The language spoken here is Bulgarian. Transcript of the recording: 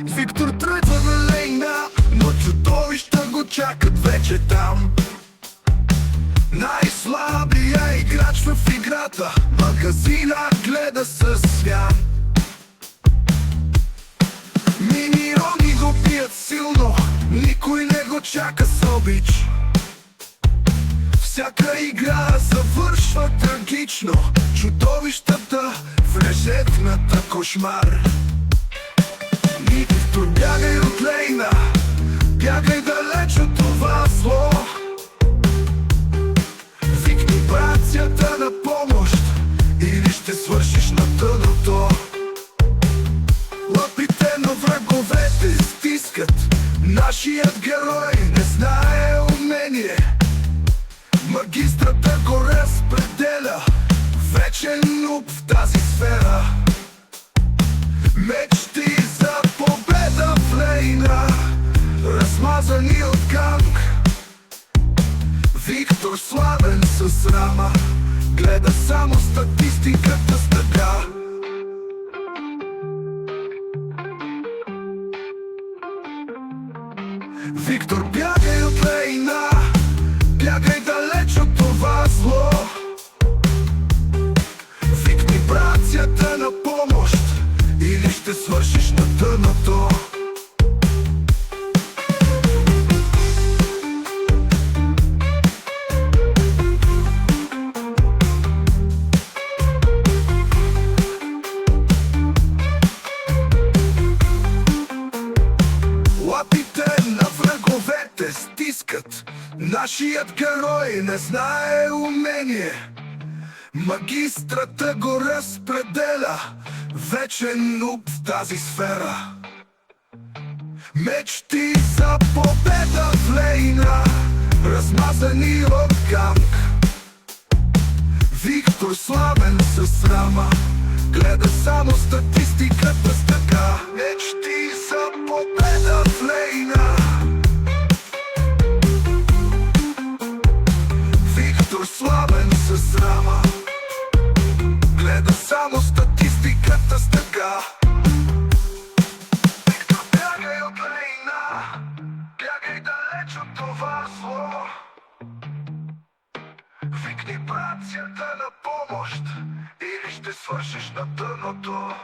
Виктор тръгва на лейна, но чудовища го чакат вече там. Най-слабия играч в играта, магазина гледа със свян. Миньони го бият силно, никой не го чака с обич. Всяка игра завършва трагично, чудовищата в режетната кошмар. Виктор, бягай от лейна, бягай далеч от това зло. Викни братята на помощ, или ще свършиш на дъното. Лапите на враговете стискат, нашият герой не знае умение. Магистрата го разпределя, вечен нуб в тази сфера. Мечти за победа в лейна, размазани от ганг. Виктор славен с рама, гледа само статистиката с тъга. Виктор, бягай от лейна, бягай далеч от това зло. Викни братята на помощ, или ще свършиш на дъното. Лапите на враговете стискат, нашият герой не знае умение. Магистрата го разпределя, вечен нуб в тази сфера. Мечти за победа в лейна, размазани от ганг. Виктор славен с рама, гледа само статистиката с тъга. Мечти за победа в лейна, Виктор славен с рама, гледа само статистиката с тъга. Виктор, бягай от лейна, бягай далеч от това зло. Викни братята на помощ, или ще свършиш на дъното.